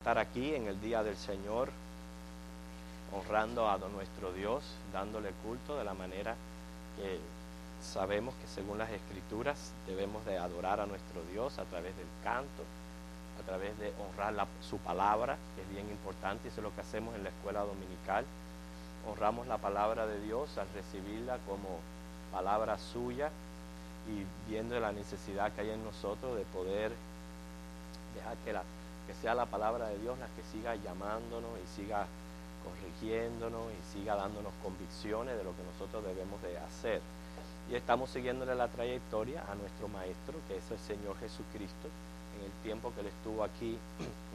estar aquí en el día del Señor, honrando a nuestro Dios, dándole culto de la manera que sabemos que según las Escrituras debemos de adorar a nuestro Dios a través del canto, a través de honrar su palabra, que es bien importante. Eso es lo que hacemos en la escuela dominical. Honramos la palabra de Dios al recibirla como palabra suya y viendo la necesidad que hay en nosotros de poder dejar que sea la palabra de Dios la que siga llamándonos y siga corrigiéndonos y siga dándonos convicciones de lo que nosotros debemos de hacer. Y estamos siguiéndole la trayectoria a nuestro Maestro, que es el Señor Jesucristo, en el tiempo que Él estuvo aquí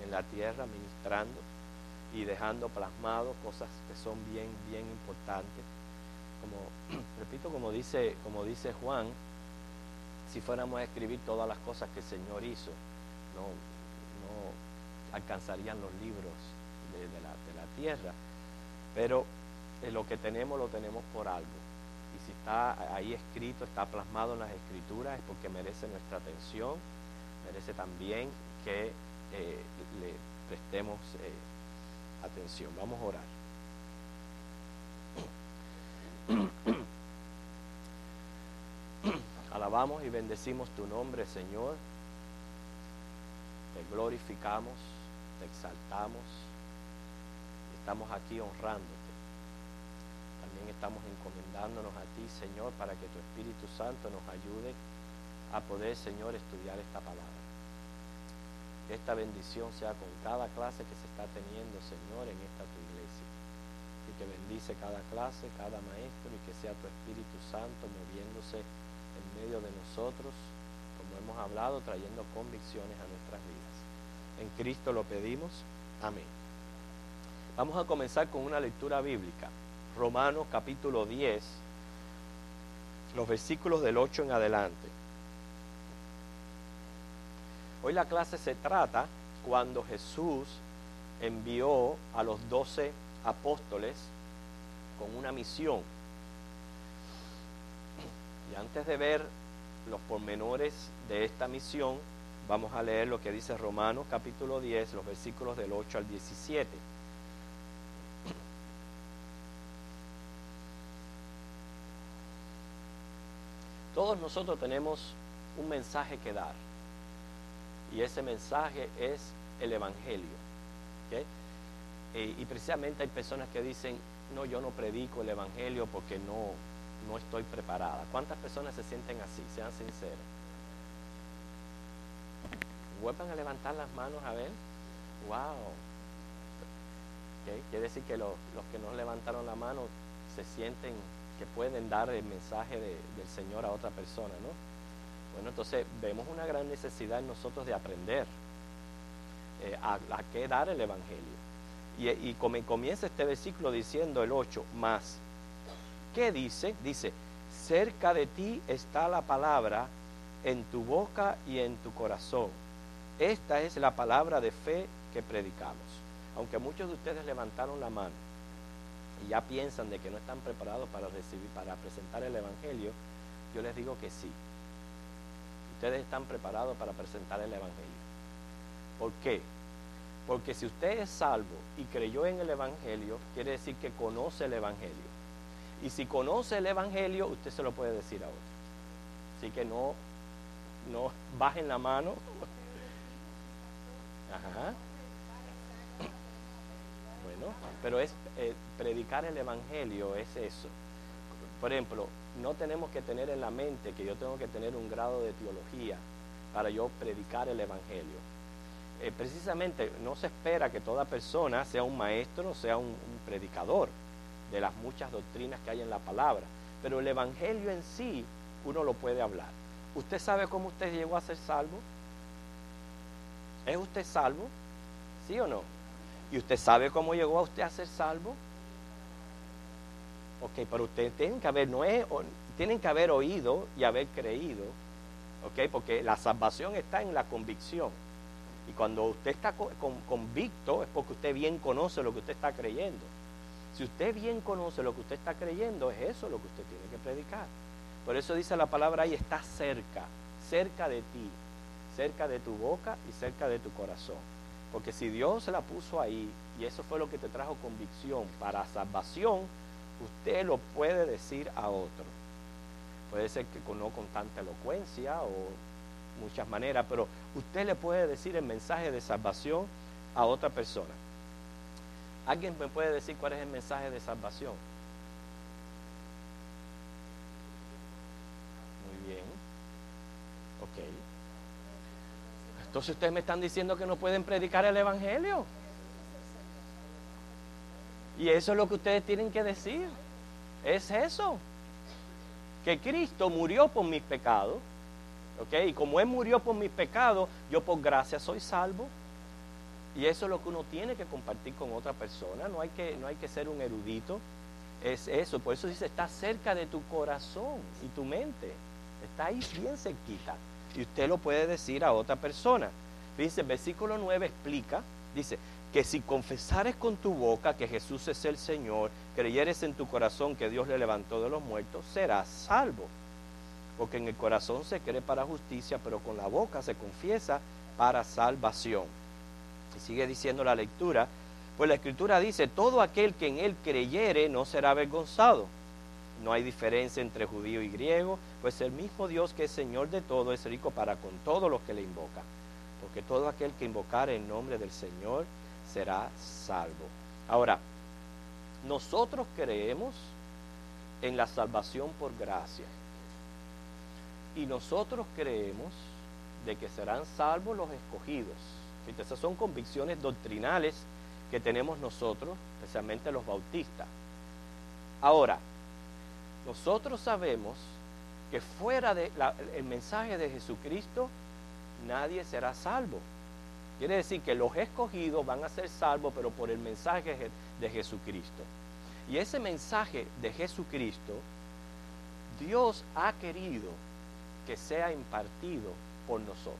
en la tierra ministrando y dejando plasmado cosas que son bien, bien importantes. Repito, como dice Juan, si fuéramos a escribir todas las cosas que el Señor hizo, no alcanzarían los libros de la tierra, pero lo que tenemos lo tenemos por algo, y si está ahí escrito, está plasmado en las Escrituras, es porque merece nuestra atención, merece también que le prestemos atención. Vamos a orar. Alabamos y bendecimos tu nombre, Señor. Te glorificamos, te exaltamos. Estamos aquí honrándote. También estamos encomendándonos a ti, Señor, para que tu Espíritu Santo nos ayude a poder, Señor, estudiar esta palabra. Que esta bendición sea con cada clase que se está teniendo, Señor, en esta tu iglesia. Y que bendice cada clase, cada maestro, y que sea tu Espíritu Santo moviéndose en medio de nosotros, como hemos hablado, trayendo convicciones a nuestras vidas. En Cristo lo pedimos. Amén. Vamos a comenzar con una lectura bíblica. Romanos capítulo 10, los versículos del 8 en adelante. Hoy la clase se trata cuando Jesús envió a los 12 apóstoles con una misión. Y antes de ver los pormenores de esta misión, vamos a leer lo que dice Romanos capítulo 10, los versículos del 8 al 17. Todos nosotros tenemos un mensaje que dar, y ese mensaje es el Evangelio, ¿okay? Y precisamente hay personas que dicen, no, yo no predico el Evangelio porque no estoy preparada. ¿Cuántas personas se sienten así? Sean sinceros. Vuelvan a levantar las manos a ver. Wow. ¿Okay? Quiere decir que los que no levantaron la mano se sienten que pueden dar el mensaje del Señor a otra persona, ¿no? Bueno, entonces vemos una gran necesidad en nosotros de aprender a qué dar el Evangelio. Y comienza este versículo diciendo el 8, más. ¿Qué dice? Dice, cerca de ti está la palabra, en tu boca y en tu corazón. Esta es la palabra de fe que predicamos. Aunque muchos de ustedes levantaron la mano y ya piensan de que no están preparados para presentar el Evangelio, yo les digo que sí. Ustedes están preparados para presentar el Evangelio. ¿Por qué? Porque si usted es salvo y creyó en el Evangelio, quiere decir que conoce el Evangelio. Y si conoce el Evangelio, usted se lo puede decir a otro. Así que no bajen la mano. Ajá. Bueno, pero predicar el Evangelio es eso. Por ejemplo, no tenemos que tener en la mente que yo tengo que tener un grado de teología para yo predicar el Evangelio. Precisamente no se espera que toda persona sea un maestro, sea un predicador de las muchas doctrinas que hay en la palabra, pero el Evangelio en sí uno lo puede hablar. ¿Usted sabe cómo usted llegó a ser salvo? ¿Es usted salvo? ¿Sí o no? ¿Y usted sabe cómo llegó a usted a ser salvo? Ok, pero ustedes tienen que haber oído y haber creído, ok, porque la salvación está en la convicción. Y cuando usted está convicto es porque usted bien conoce lo que usted está creyendo. Si usted bien conoce lo que usted está creyendo, es eso lo que usted tiene que predicar. Por eso dice la palabra ahí, está cerca de ti, cerca de tu boca y cerca de tu corazón. Porque si Dios se la puso ahí y eso fue lo que te trajo convicción para salvación, usted lo puede decir a otro. Puede ser que no con tanta elocuencia o muchas maneras, pero usted le puede decir el mensaje de salvación a otra persona. ¿Alguien me puede decir cuál es el mensaje de salvación? Muy bien. Ok. Entonces ustedes me están diciendo que no pueden predicar el evangelio. Y eso es lo que ustedes tienen que decir. Es eso. Que Cristo murió por mis pecados. ¿Ok? Y como Él murió por mis pecados, yo por gracia soy salvo. Y eso es lo que uno tiene que compartir con otra persona. No hay que ser un erudito. Es eso. Por eso dice, está cerca de tu corazón y tu mente. Está ahí bien cerquita. Y usted lo puede decir a otra persona. Dice, el versículo 9 explica, dice, que si confesares con tu boca que Jesús es el Señor, creyeres en tu corazón que Dios le levantó de los muertos, serás salvo. Porque en el corazón se cree para justicia, pero con la boca se confiesa para salvación. Y sigue diciendo la lectura, pues la Escritura dice, todo aquel que en Él creyere no será avergonzado. No hay diferencia entre judío y griego, pues el mismo Dios que es Señor de todo es rico para con todos los que le invocan. Porque todo aquel que invocare el nombre del Señor será salvo. Ahora, nosotros creemos en la salvación por gracia. Y nosotros creemos de que serán salvos los escogidos. Esas son convicciones doctrinales que tenemos nosotros, especialmente los bautistas. Ahora, nosotros sabemos que fuera del mensaje de Jesucristo, nadie será salvo. Quiere decir que los escogidos van a ser salvos, pero por el mensaje de Jesucristo. Y ese mensaje de Jesucristo, Dios ha querido que sea impartido por nosotros.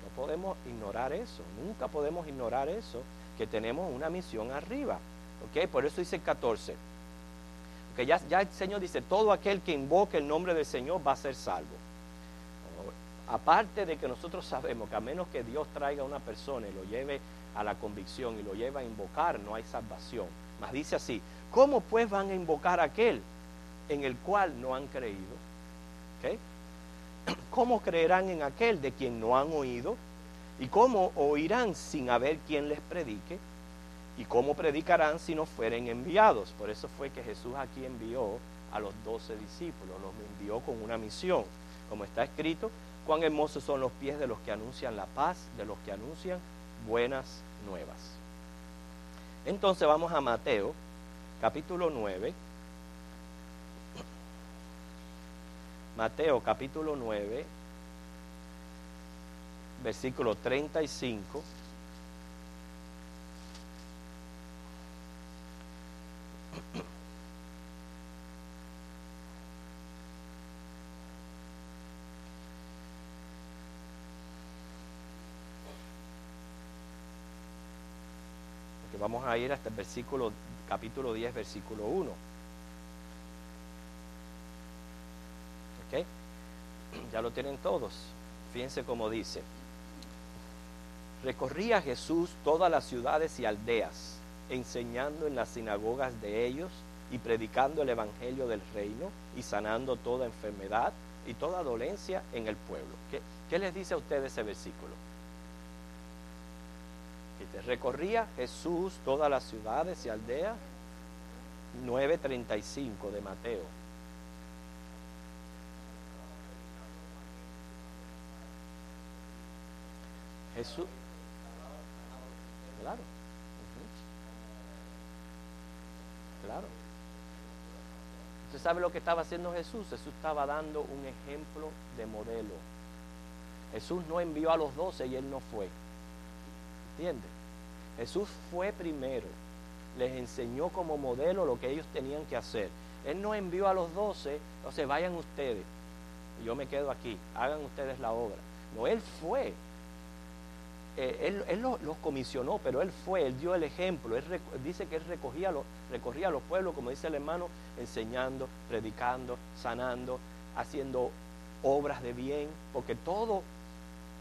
No podemos ignorar eso, nunca podemos ignorar eso, que tenemos una misión arriba. ¿Ok? Por eso dice el 14. Que ya el Señor dice, todo aquel que invoque el nombre del Señor va a ser salvo. Aparte de que nosotros sabemos que a menos que Dios traiga a una persona y lo lleve a la convicción y lo lleve a invocar, no hay salvación. Mas dice así, ¿cómo pues van a invocar a aquel en el cual no han creído? ¿Okay? ¿Cómo creerán en aquel de quien no han oído? ¿Y cómo oirán sin haber quien les predique? ¿Y cómo predicarán si no fueren enviados? Por eso fue que Jesús aquí envió a los 12 discípulos, los envió con una misión. Como está escrito, cuán hermosos son los pies de los que anuncian la paz, de los que anuncian buenas nuevas. Entonces vamos a Mateo, capítulo 9. Mateo, capítulo 9, versículo 35. Vamos a ir hasta el versículo, capítulo 10, versículo 1. ¿Ok? Ya lo tienen todos. Fíjense cómo dice. Recorría Jesús todas las ciudades y aldeas, enseñando en las sinagogas de ellos y predicando el evangelio del reino y sanando toda enfermedad y toda dolencia en el pueblo. ¿Qué les dice a ustedes ese versículo? Recorría Jesús todas las ciudades y aldeas. 9:35 de Mateo. Jesús, claro, claro. ¿Usted sabe lo que estaba haciendo Jesús? Jesús estaba dando un ejemplo de modelo. Jesús no envió a los 12 y Él no fue. ¿Entiende? Jesús fue primero, les enseñó como modelo lo que ellos tenían que hacer. Él no envió a los 12, o sea, vayan ustedes, y yo me quedo aquí, hagan ustedes la obra. No, Él fue. Él los comisionó, pero Él fue, Él dio el ejemplo. Dice que Él recorría a los pueblos, como dice el hermano, enseñando, predicando, sanando, haciendo obras de bien, porque todo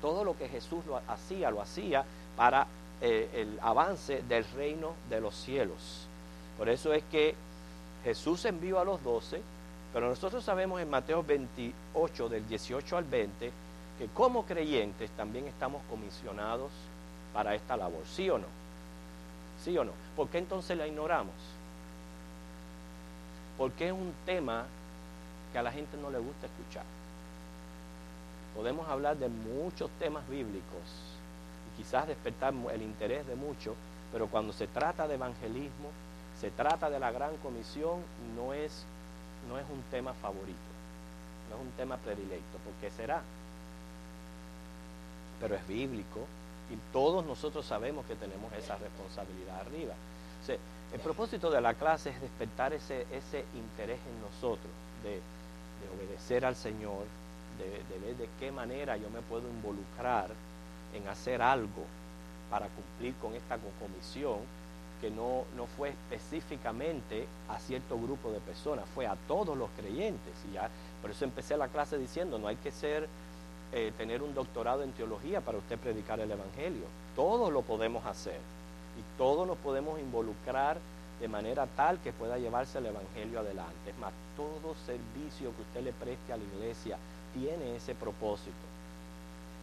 lo que Jesús lo hacía para el avance del reino de los cielos. Por eso es que Jesús envió a los 12, pero nosotros sabemos en Mateo 28, del 18 al 20, que como creyentes también estamos comisionados para esta labor, ¿sí o no? ¿Sí o no? ¿Por qué entonces la ignoramos? Porque es un tema que a la gente no le gusta escuchar. Podemos hablar de muchos temas bíblicos y quizás despertar el interés de muchos, pero cuando se trata de evangelismo, se trata de la gran comisión, no es un tema favorito, no es un tema predilecto. ¿Por qué será? Pero es bíblico y todos nosotros sabemos que tenemos esa responsabilidad arriba. O sea, el propósito de la clase es despertar ese interés en nosotros, de obedecer al Señor, de ver de qué manera yo me puedo involucrar en hacer algo para cumplir con esta comisión, que no fue específicamente a cierto grupo de personas, fue a todos los creyentes. Y ya, por eso empecé la clase diciendo, no hay que tener un doctorado en teología para usted predicar el evangelio. Todos lo podemos hacer y todos nos podemos involucrar de manera tal que pueda llevarse el evangelio adelante. Es más, todo servicio que usted le preste a la iglesia tiene ese propósito.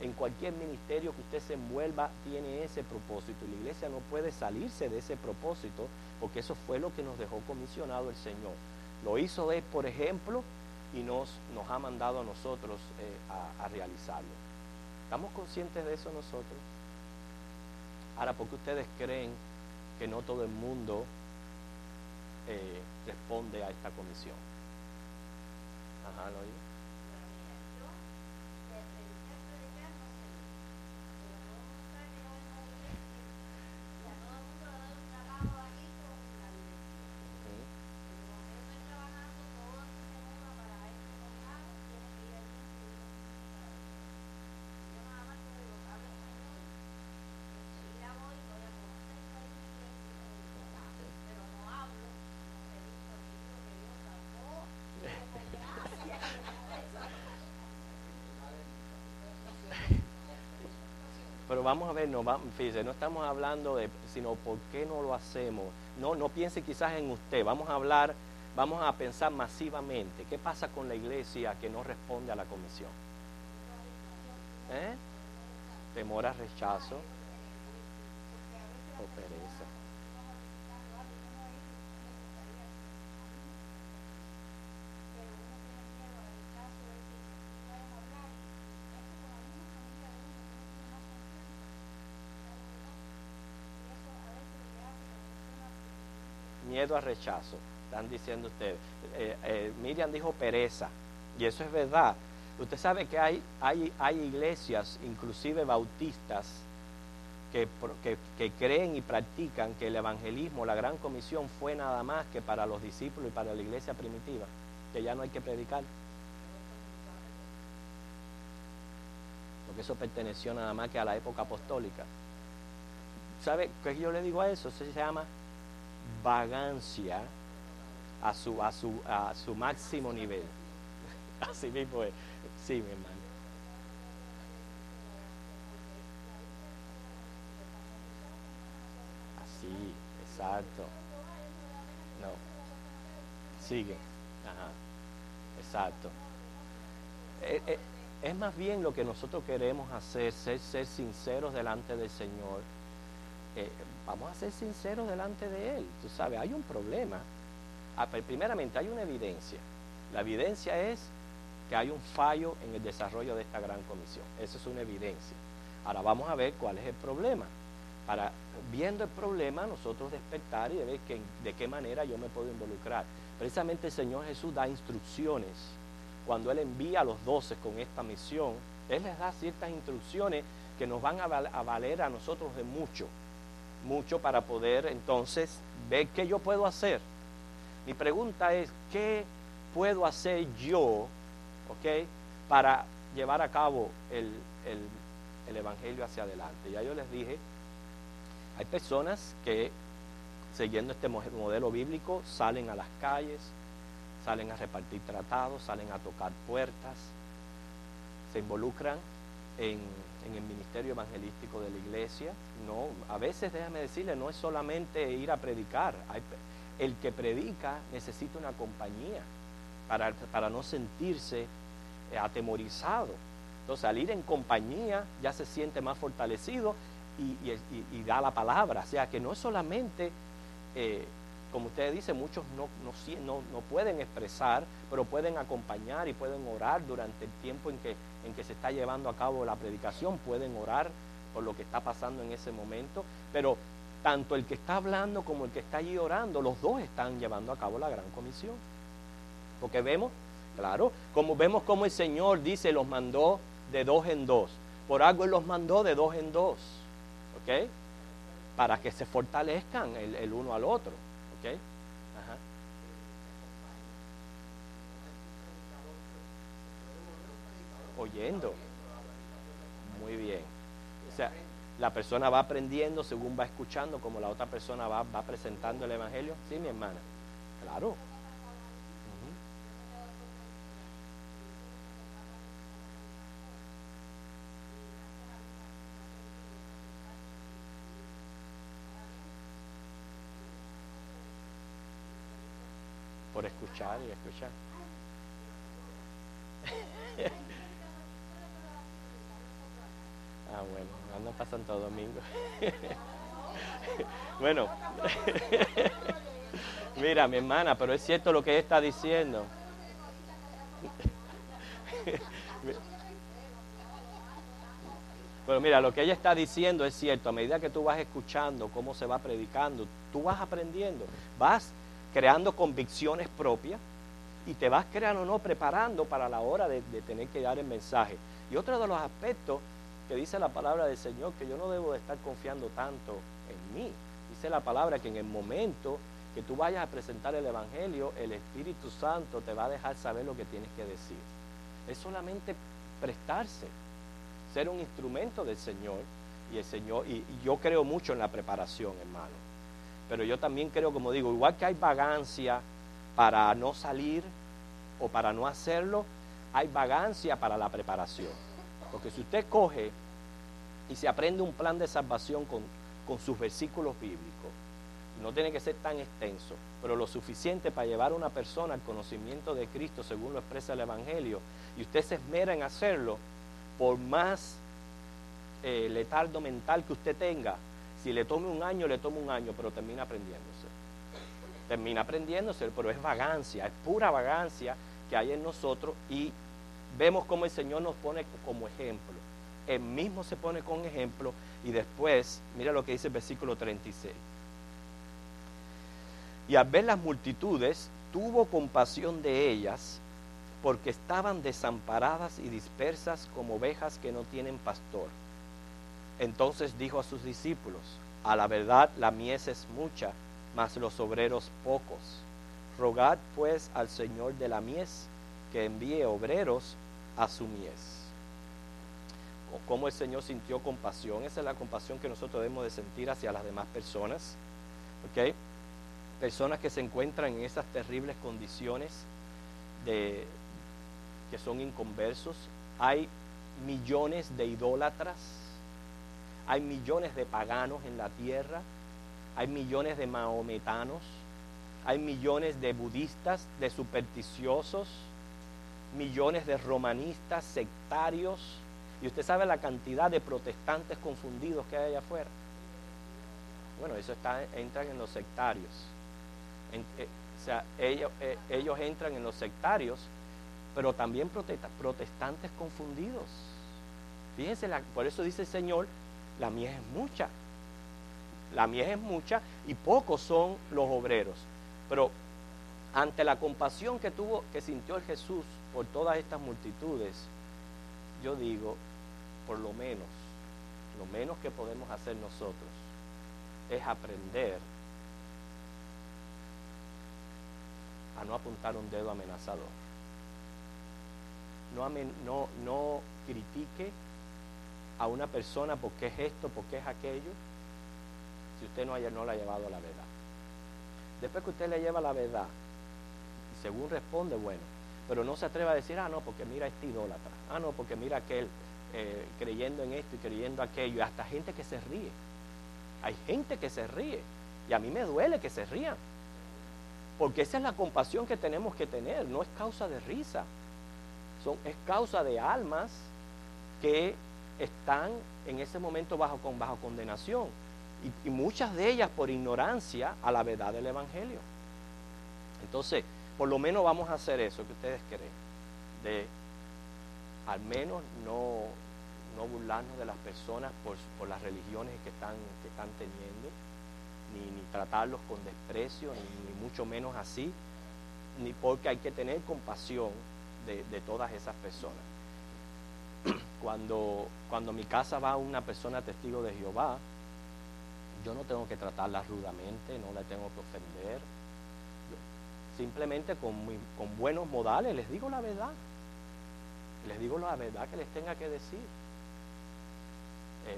En cualquier ministerio que usted se envuelva tiene ese propósito, y la iglesia no puede salirse de ese propósito, porque eso fue lo que nos dejó comisionado el Señor. Lo hizo Él, por ejemplo, y nos ha mandado a nosotros a realizarlo. ¿Estamos conscientes de eso nosotros? Ahora, ¿por qué ustedes creen que no todo el mundo responde a esta comisión? Ajá, ¿lo oí? Pero vamos a ver, fíjese, no estamos hablando sino por qué no lo hacemos. No piense quizás en usted, vamos a pensar masivamente. ¿Qué pasa con la iglesia que no responde a la comisión? Temor a rechazo o pereza. Miedo a rechazo, están diciendo ustedes. Miriam dijo pereza, y eso es verdad. Usted sabe que hay iglesias, inclusive bautistas, que creen y practican que el evangelismo, la gran comisión, fue nada más que para los discípulos y para la iglesia primitiva, que ya no hay que predicar, porque eso perteneció nada más que a la época apostólica. ¿Sabe qué yo le digo a eso? Eso se llama vagancia a su máximo nivel. Así mismo es. Sí, mi hermano. Así, exacto. No. Sigue. Ajá. Exacto. Es más bien lo que nosotros queremos hacer, ser sinceros delante del Señor. Vamos a ser sinceros delante de Él. Tú sabes, hay un problema. Primeramente, hay una evidencia. La evidencia es que hay un fallo en el desarrollo de esta gran comisión. Esa es una evidencia. Ahora vamos a ver cuál es el problema. Para, viendo el problema, nosotros despertar y de ver de qué manera yo me puedo involucrar. Precisamente el Señor Jesús da instrucciones. Cuando Él envía a los 12 con esta misión, Él les da ciertas instrucciones que nos van a valer a nosotros de mucho para poder entonces ver qué yo puedo hacer. Mi pregunta es, ¿qué puedo hacer yo, para llevar a cabo el evangelio hacia adelante? Ya yo les dije, hay personas que siguiendo este modelo bíblico salen a las calles, salen a repartir tratados, salen a tocar puertas, se involucran en en el ministerio evangelístico de la iglesia. No, a veces, déjame decirle, no es solamente ir a predicar. El que predica necesita una compañía para no sentirse atemorizado. Entonces, al ir en compañía ya se siente más fortalecido y da la palabra. O sea, que no es solamente, como ustedes dicen, muchos no pueden expresar, pero pueden acompañar y pueden orar durante el tiempo en que se está llevando a cabo la predicación. Pueden orar por lo que está pasando en ese momento, pero tanto el que está hablando como el que está allí orando, los dos están llevando a cabo la gran comisión. Porque vemos, claro, vemos como el Señor dice, los mandó de 2 en 2. Por algo Él los mandó de 2 en 2, ¿ok? Para que se fortalezcan el uno al otro, ¿ok? Ajá. Oyendo. Muy bien. O sea, la persona va aprendiendo según va escuchando, como la otra persona va presentando el Evangelio. Sí, mi hermana. Claro. Por escuchar y escuchar. Ah, bueno, anda para Santo Domingo. Bueno, mira, mi hermana, pero es cierto lo que ella está diciendo. Pero mira, lo que ella está diciendo es cierto. A medida que tú vas escuchando cómo se va predicando, tú vas aprendiendo, vas creando convicciones propias y te vas creando, no, preparando para la hora de tener que dar el mensaje. Y otro de los aspectos que dice la palabra del Señor, que yo no debo de estar confiando tanto en mí. Dice la palabra que en el momento que tú vayas a presentar el Evangelio, el Espíritu Santo te va a dejar saber lo que tienes que decir. Es solamente prestarse, ser un instrumento del Señor. Y yo creo mucho en la preparación, hermano. Pero yo también creo, como digo, igual que hay vagancia para no salir o para no hacerlo, hay vagancia para la preparación. Porque si usted coge y se aprende un plan de salvación con sus versículos bíblicos, no tiene que ser tan extenso, pero lo suficiente para llevar a una persona al conocimiento de Cristo según lo expresa el Evangelio, y usted se esmera en hacerlo, por más letargo mental que usted tenga, si le tome un año, pero termina aprendiéndose, pero es vagancia, es pura vagancia que hay en nosotros, y vemos cómo el Señor nos pone como ejemplo. Él mismo se pone con ejemplo, y después, mira lo que dice el versículo 36. Y al ver las multitudes, tuvo compasión de ellas, porque estaban desamparadas y dispersas como ovejas que no tienen pastor. Entonces dijo a sus discípulos: a la verdad la mies es mucha, mas los obreros pocos. Rogad pues al Señor de la mies que envíe obreros a su mies. O cómo el Señor sintió compasión. Esa es la compasión que nosotros debemos de sentir hacia las demás personas, ¿ok? Personas que se encuentran en esas terribles condiciones que son inconversos. Hay millones de idólatras, hay millones de paganos en la tierra, hay millones de mahometanos, hay millones de budistas, de supersticiosos, millones de romanistas, sectarios, y usted sabe la cantidad de protestantes confundidos que hay allá afuera. Bueno, eso entran en los sectarios. O sea, ellos entran en los sectarios, pero también protestantes confundidos. Fíjense, por eso dice el Señor, la mies es mucha. La mies es mucha y pocos son los obreros. Pero ante la compasión que sintió el Jesús por todas estas multitudes, yo digo, por lo menos que podemos hacer nosotros es aprender a no apuntar un dedo amenazador. No critique a una persona porque es esto, porque es aquello, si usted no la ha llevado a la verdad. Después que usted le lleva la verdad, y según responde, bueno, pero no se atreva a decir, no, porque mira este idólatra, no, porque mira aquel, creyendo en esto y creyendo aquello, y hasta gente que se ríe. Hay gente que se ríe, y a mí me duele que se rían, porque esa es la compasión que tenemos que tener, no es causa de risa, es causa de almas que están en ese momento bajo condenación, y muchas de ellas por ignorancia a la verdad del Evangelio. Entonces, por lo menos vamos a hacer eso que ustedes creen, de al menos no burlarnos de las personas por las religiones que están teniendo, ni tratarlos con desprecio, ni mucho menos así, ni porque hay que tener compasión de todas esas personas. Cuando a mi casa va una persona testigo de Jehová, yo no tengo que tratarla rudamente, no la tengo que ofender. Simplemente con buenos modales les digo la verdad. Les digo la verdad que les tenga que decir.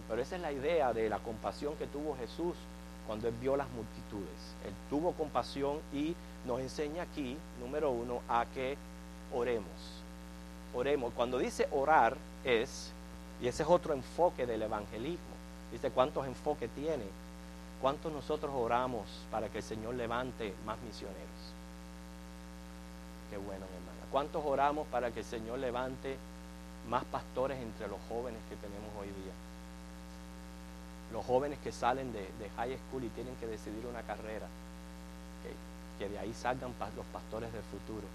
Pero esa es la idea de la compasión que tuvo Jesús cuando Él vio las multitudes. Él tuvo compasión y nos enseña aquí, número 1, a que oremos. Oremos. Cuando dice orar y ese es otro enfoque del evangelismo. Dice, ¿cuántos enfoques tiene? ¿Cuántos nosotros oramos para que el Señor levante más misioneros? Qué bueno, hermana. ¿Cuántos oramos para que el Señor levante más pastores entre los jóvenes que tenemos hoy día? Los jóvenes que salen de high school y tienen que decidir una carrera, que de ahí salgan los pastores del futuro.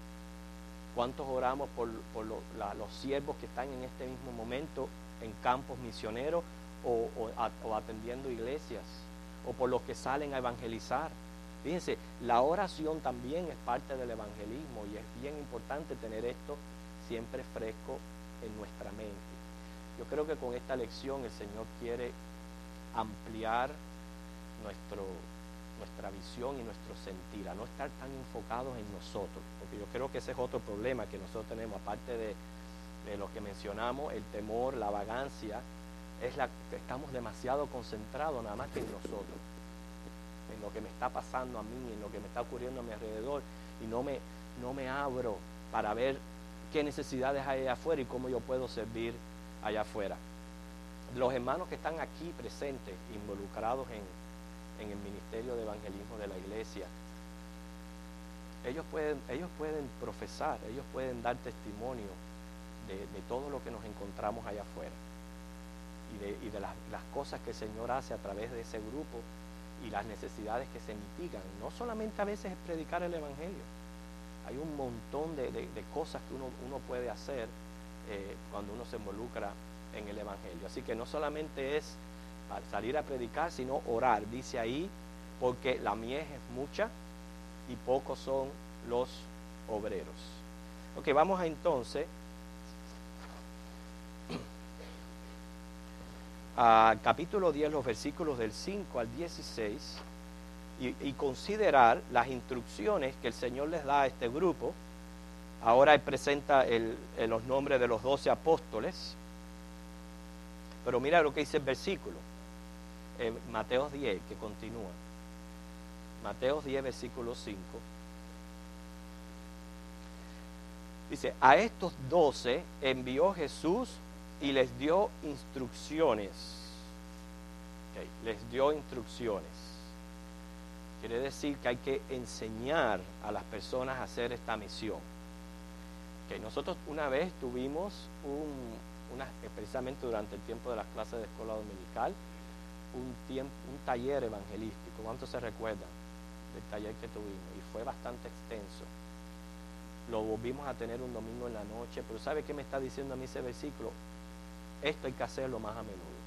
¿Cuántos oramos por los siervos que están en este mismo momento en campos misioneros o atendiendo iglesias, o por los que salen a evangelizar? Fíjense, la oración también es parte del evangelismo, y es bien importante tener esto siempre fresco en nuestra mente. Yo creo que con esta lección el Señor quiere ampliar nuestra visión y nuestro sentir, a no estar tan enfocados en nosotros, porque yo creo que ese es otro problema que nosotros tenemos, aparte de lo que mencionamos, el temor, la vagancia, estamos demasiado concentrados nada más que en nosotros, en lo que me está pasando a mí, en lo que me está ocurriendo a mi alrededor, y no me abro para ver qué necesidades hay allá afuera y cómo yo puedo servir allá afuera. Los hermanos que están aquí presentes, involucrados en el ministerio de evangelismo de la iglesia, ellos pueden profesar, ellos pueden dar testimonio de todo lo que nos encontramos allá afuera, y de las cosas que el Señor hace a través de ese grupo, y las necesidades que se mitigan. No solamente a veces es predicar el evangelio, hay un montón de cosas que uno puede hacer cuando uno se involucra en el evangelio. Así que no solamente es salir a predicar, sino orar. Dice ahí, porque la mies es mucha y pocos son los obreros. Ok, vamos a entonces al capítulo 10, los versículos del 5 al 16, y considerar las instrucciones que el Señor les da a este grupo. Ahora Él presenta los nombres de los 12 apóstoles, pero mira lo que dice el versículo, Mateo 10, que continúa. Mateo 10, versículo 5. Dice, a estos 12 envió Jesús y les dio instrucciones. Okay, les dio instrucciones. Quiere decir que hay que enseñar a las personas a hacer esta misión. Okay, nosotros una vez tuvimos precisamente durante el tiempo de las clases de escuela dominical, un taller evangelístico. ¿Cuántos se recuerdan del taller que tuvimos? Y fue bastante extenso. Lo volvimos a tener un domingo en la noche, pero ¿sabe qué me está diciendo a mí ese versículo? Esto hay que hacerlo más a menudo.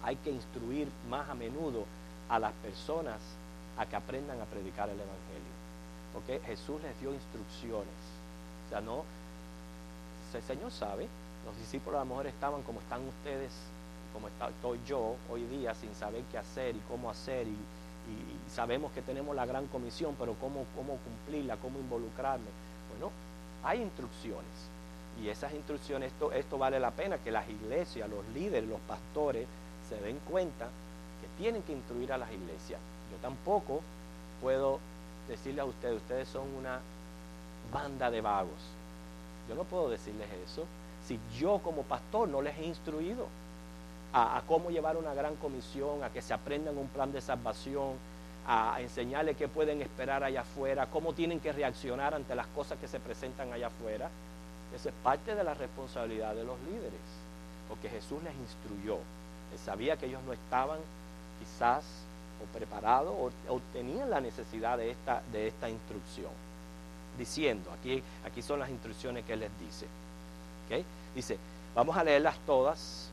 Hay que instruir más a menudo a las personas a que aprendan a predicar el evangelio, porque Jesús les dio instrucciones. O sea, no, el Señor sabe, los discípulos a lo mejor estaban como están ustedes, como estoy yo hoy día, sin saber qué hacer y cómo hacer, y sabemos que tenemos la gran comisión, pero cómo cumplirla, cómo involucrarme. Bueno, hay instrucciones, y esas instrucciones, esto vale la pena que las iglesias, los líderes, los pastores se den cuenta que tienen que instruir a las iglesias. Yo tampoco puedo decirle a ustedes son una banda de vagos. Yo no puedo decirles eso. si yo como pastor no les he instruido a cómo llevar una gran comisión, a que se aprendan un plan de salvación, a enseñarles qué pueden esperar allá afuera, cómo tienen que reaccionar ante las cosas que se presentan allá afuera? Eso es parte de la responsabilidad de los líderes, porque Jesús les instruyó. Él sabía que ellos no estaban quizás o preparados o tenían la necesidad de esta instrucción. Diciendo, aquí son las instrucciones que Él les dice. ¿Okay? Dice, vamos a leerlas todas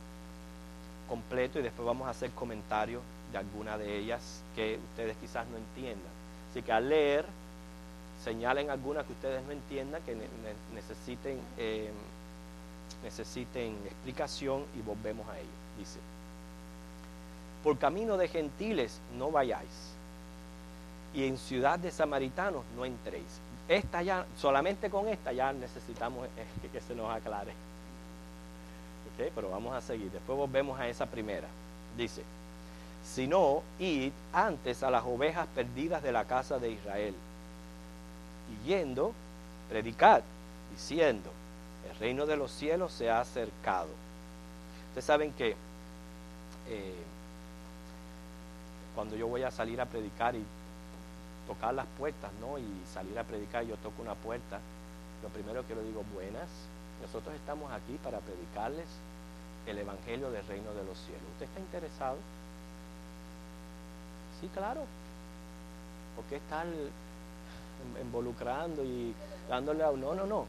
completo y después vamos a hacer comentarios de alguna de ellas que ustedes quizás no entiendan. Así que al leer, señalen algunas que ustedes no entiendan, que necesiten explicación, y volvemos a ello. Dice, por camino de gentiles no vayáis, y en ciudad de samaritanos no entréis. Solamente con esta ya necesitamos que se nos aclare. Okay, pero vamos a seguir. Después volvemos a esa primera. Dice, sino id antes a las ovejas perdidas de la casa de Israel, y yendo, predicad, diciendo, el reino de los cielos se ha acercado. Ustedes saben que cuando yo voy a salir a predicar y tocar las puertas, ¿no? Y salir a predicar, yo toco una puerta, lo primero que le digo, buenas, nosotros estamos aquí para predicarles el evangelio del reino de los cielos. ¿Usted está interesado? Sí, claro. ¿Por qué estar involucrando y dándole a... No.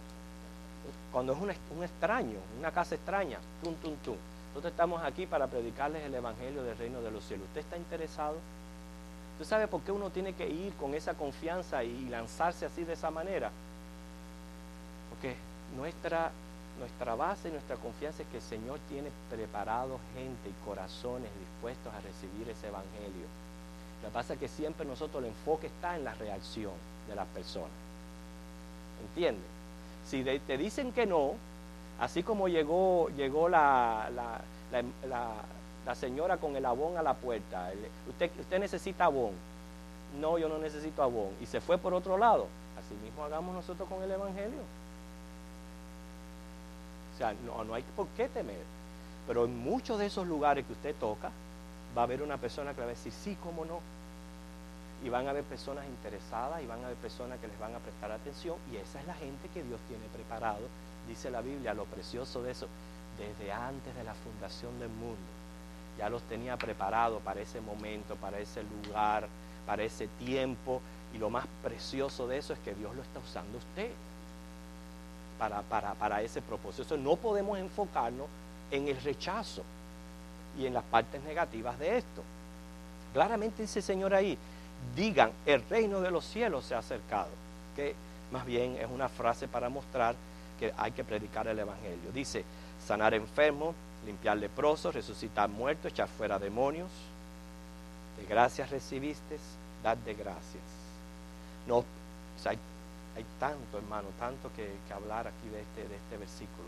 Cuando es un extraño, una casa extraña, nosotros estamos aquí para predicarles el evangelio del reino de los cielos. ¿Usted está interesado? ¿Usted sabe por qué uno tiene que ir con esa confianza y lanzarse así de esa manera? Porque nuestra base y nuestra confianza es que el Señor tiene preparado gente y corazones dispuestos a recibir ese evangelio. Lo que pasa es que siempre nosotros el enfoque está en la reacción de las personas. ¿Entiendes? Si te dicen que no, así como llegó la señora con el abón a la puerta, usted necesita abón. No, yo no necesito abón. Y se fue por otro lado. Así mismo hagamos nosotros con el evangelio. O sea, no hay por qué temer. Pero en muchos de esos lugares que usted toca, va a haber una persona que va a decir, sí, cómo no. Y van a haber personas interesadas y van a haber personas que les van a prestar atención. Y esa es la gente que Dios tiene preparado. Dice la Biblia, lo precioso de eso, desde antes de la fundación del mundo. Ya los tenía preparados para ese momento, para ese lugar, para ese tiempo. Y lo más precioso de eso es que Dios lo está usando a usted para ese propósito. Eso no podemos enfocarnos en el rechazo y en las partes negativas de esto. Claramente dice el Señor ahí, digan, el reino de los cielos se ha acercado. Que más bien es una frase para mostrar que hay que predicar el evangelio. Dice, sanar enfermos, limpiar leprosos, resucitar muertos, echar fuera demonios. De gracias recibiste, dad de gracias. No, o sea, hay tanto, hermano, tanto que hablar aquí de este versículo,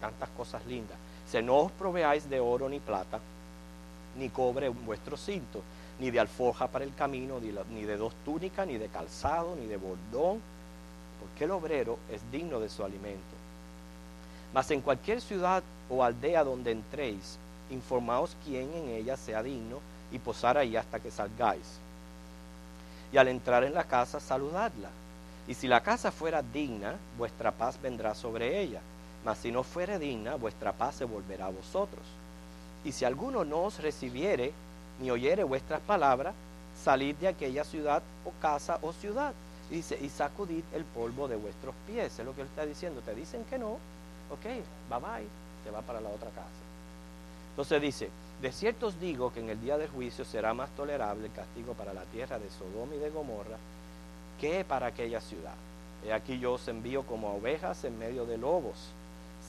tantas cosas lindas. Se no os proveáis de oro ni plata, ni cobre en vuestro cinto, ni de alforja para el camino, ni de 2 túnicas, ni de calzado, ni de bordón, porque el obrero es digno de su alimento. Mas en cualquier ciudad o aldea donde entréis, informaos quién en ella sea digno, y posar ahí hasta que salgáis. Y al entrar en la casa, saludadla. Y si la casa fuera digna, vuestra paz vendrá sobre ella. Mas si no fuere digna, vuestra paz se volverá a vosotros. Y si alguno no os recibiere, ni oyere vuestras palabras, salid de aquella ciudad o casa o ciudad. Y dice, y sacudid el polvo de vuestros pies. Es lo que él está diciendo. Te dicen que no, ok, bye bye, te va para la otra casa. Entonces dice, de cierto os digo que en el día del juicio será más tolerable el castigo para la tierra de Sodoma y de Gomorra que para aquella ciudad. He aquí yo os envío como a ovejas en medio de lobos.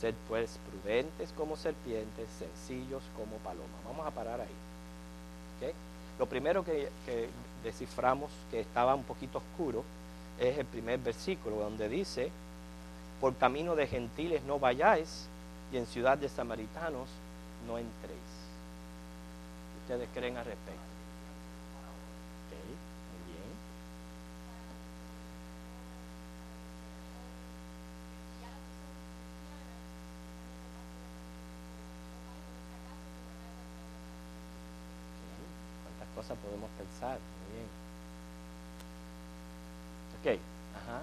Sed pues prudentes como serpientes, sencillos como palomas. Vamos a parar ahí. ¿Okay? Lo primero que desciframos, que estaba un poquito oscuro, es el primer versículo, donde dice, por camino de gentiles no vayáis, y en ciudad de samaritanos no entréis. ¿Ustedes creen al respecto? Ok, muy bien. cosa podemos pensar. Muy bien. Ok, ajá.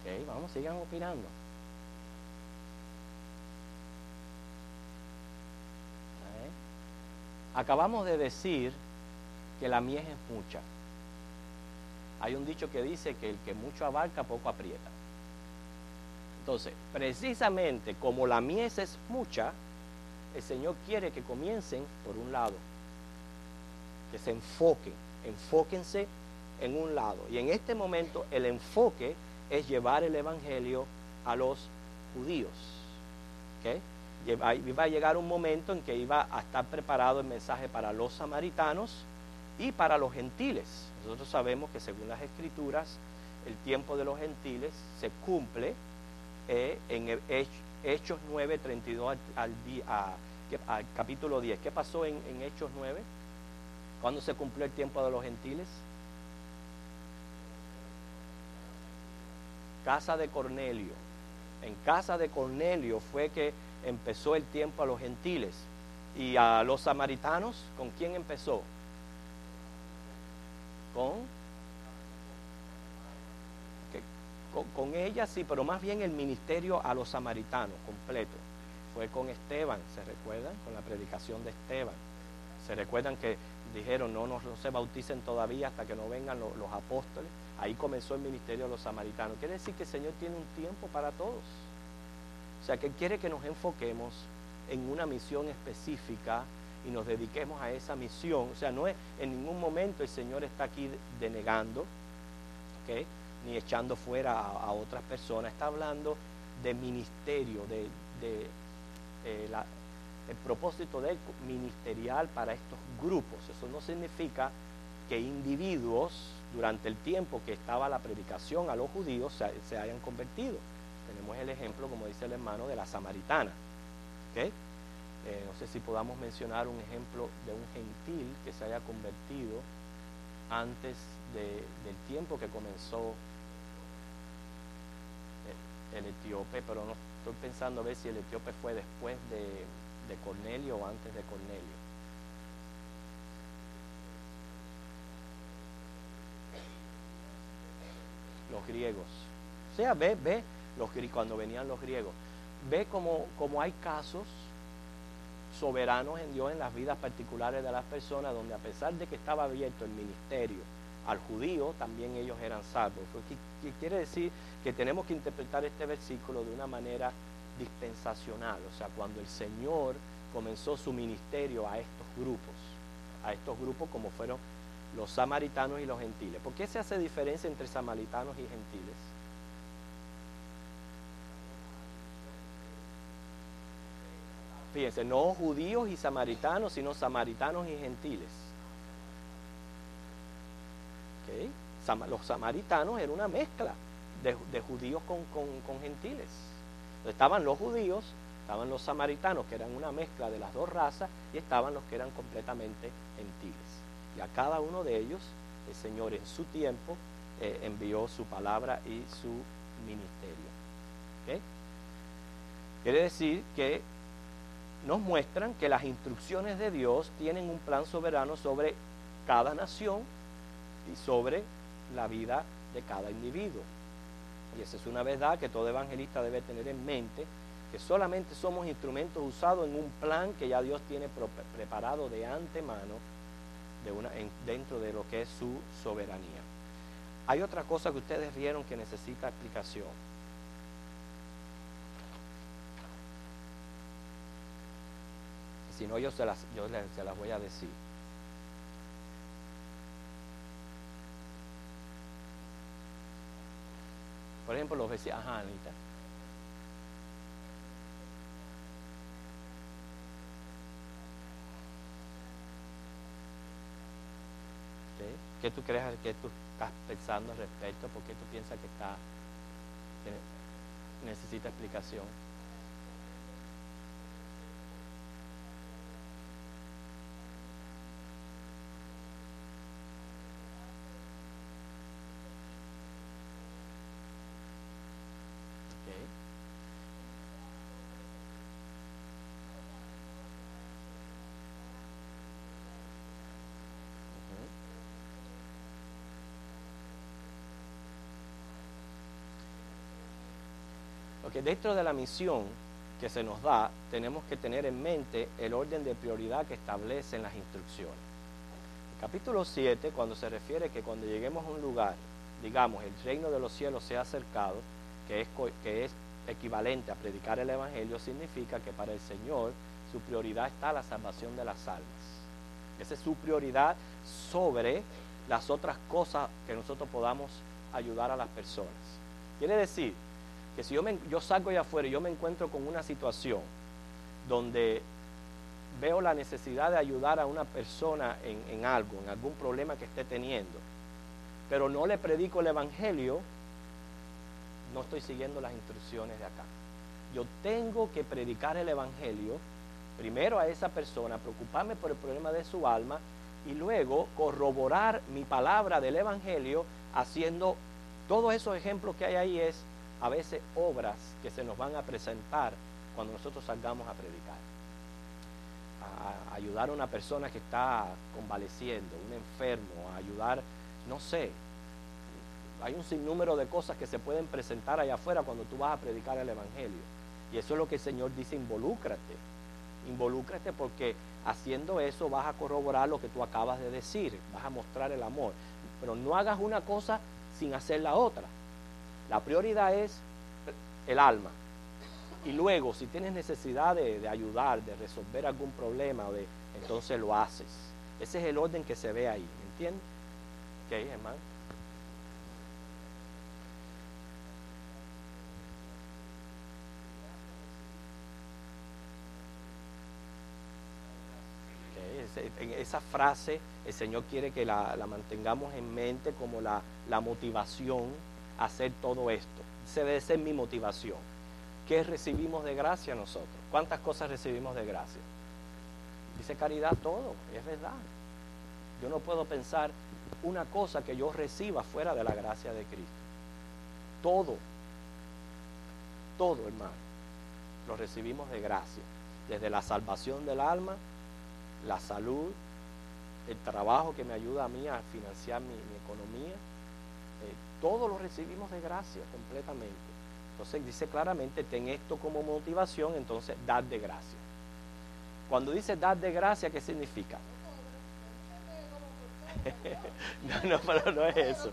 Ok, vamos, sigan opinando. Acabamos de decir que la mies es mucha. Hay un dicho que dice que el que mucho abarca, poco aprieta. Entonces, precisamente como la mies es mucha, el Señor quiere que comiencen por un lado, que se enfóquense en un lado. Y en este momento el enfoque es llevar el evangelio a los judíos. ¿Okay? Iba a llegar un momento en que iba a estar preparado el mensaje para los samaritanos y para los gentiles. Nosotros sabemos que según las escrituras, el tiempo de los gentiles se cumple en Hechos 9, 32 al capítulo 10. ¿Qué pasó en Hechos 9? ¿Cuándo se cumplió el tiempo de los gentiles? Casa de Cornelio. En casa de Cornelio fue que empezó el tiempo a los gentiles. Y a los samaritanos, ¿con quién empezó? Con ella sí, pero más bien el ministerio a los samaritanos completo. Fue con Esteban, ¿se recuerdan? Con la predicación de Esteban. ¿Se recuerdan que dijeron no se bauticen todavía hasta que no vengan los apóstoles? Ahí comenzó el ministerio de los samaritanos. Quiere decir que el Señor tiene un tiempo para todos. O sea, que Él quiere que nos enfoquemos en una misión específica y nos dediquemos a esa misión. O sea, no es en ningún momento el Señor está aquí denegando, ¿okay?, ni echando fuera a otras personas. Está hablando de ministerio, el propósito de él ministerial para estos grupos. Eso no significa que individuos durante el tiempo que estaba la predicación a los judíos se hayan convertido. Tenemos el ejemplo, como dice el hermano, de la samaritana. ¿Okay? No sé si podamos mencionar un ejemplo de un gentil que se haya convertido antes del tiempo que comenzó el etíope, pero no estoy pensando a ver si el etíope fue después de Cornelio o antes de Cornelio. Los griegos. O sea, ve cuando venían los griegos. Ve como hay casos soberanos en Dios en las vidas particulares de las personas, donde a pesar de que estaba abierto el ministerio al judío, también ellos eran salvos. ¿Qué quiere decir? Que tenemos que interpretar este versículo de una manera dispensacional. O sea, cuando el Señor comenzó su ministerio a estos grupos como fueron los samaritanos y los gentiles. ¿Por qué se hace diferencia entre samaritanos y gentiles? Fíjense, no judíos y samaritanos, sino samaritanos y gentiles. ¿Okay? Los samaritanos era una mezcla de judíos con gentiles. Entonces, estaban los judíos, estaban los samaritanos, que eran una mezcla de las dos razas, y estaban los que eran completamente gentiles. Y a cada uno de ellos, el Señor en su tiempo envió su palabra y su ministerio. ¿Okay? Quiere decir que nos muestran que las instrucciones de Dios tienen un plan soberano sobre cada nación y sobre la vida de cada individuo. Y esa es una verdad que todo evangelista debe tener en mente, que solamente somos instrumentos usados en un plan que ya Dios tiene preparado de antemano dentro de lo que es su soberanía. Hay otra cosa que ustedes vieron que necesita explicación. Si no, yo se las voy a decir. Por ejemplo, los vecinos. Ajá, Anita. ¿Okay? ¿Qué tú crees, qué tú estás pensando al respecto? ¿Por qué tú piensas que necesita explicación? Porque dentro de la misión que se nos da, tenemos que tener en mente el orden de prioridad que establecen las instrucciones. El capítulo 7, cuando se refiere que cuando lleguemos a un lugar, digamos, el reino de los cielos se ha acercado, que es equivalente a predicar el Evangelio, significa que para el Señor su prioridad está la salvación de las almas. Esa es su prioridad sobre las otras cosas que nosotros podamos ayudar a las personas. Quiere decir que si yo salgo allá afuera y yo me encuentro con una situación donde veo la necesidad de ayudar a una persona en algo, en algún problema que esté teniendo, pero no le predico el Evangelio, no estoy siguiendo las instrucciones de acá. Yo tengo que predicar el Evangelio primero a esa persona, preocuparme por el problema de su alma y luego corroborar mi palabra del Evangelio haciendo todos esos ejemplos que hay ahí. Es a veces obras que se nos van a presentar cuando nosotros salgamos a predicar. A ayudar a una persona que está convaleciendo, un enfermo, a ayudar, no sé, hay un sinnúmero de cosas que se pueden presentar allá afuera cuando tú vas a predicar el Evangelio. Y eso es lo que el Señor dice: involúcrate. Involúcrate, porque haciendo eso vas a corroborar lo que tú acabas de decir, vas a mostrar el amor. Pero no hagas una cosa sin hacer la otra. La prioridad es el alma. Y luego, si tienes necesidad de ayudar, de resolver algún problema, entonces lo haces. Ese es el orden que se ve ahí, ¿me entiendes? Ok, hermano. En esa frase el Señor quiere que la mantengamos en mente como la motivación a hacer todo esto. Esa debe ser mi motivación. ¿Qué recibimos de gracia nosotros? ¿Cuántas cosas recibimos de gracia? Dice caridad todo, es verdad. Yo no puedo pensar una cosa que yo reciba fuera de la gracia de Cristo. Todo, hermano, lo recibimos de gracia. Desde la salvación del alma, la salud, el trabajo que me ayuda a mí a financiar mi economía, todo lo recibimos de gracia completamente. Entonces dice claramente: ten esto como motivación, entonces dad de gracia. Cuando dice dad de gracia, ¿qué significa? Pero no es eso.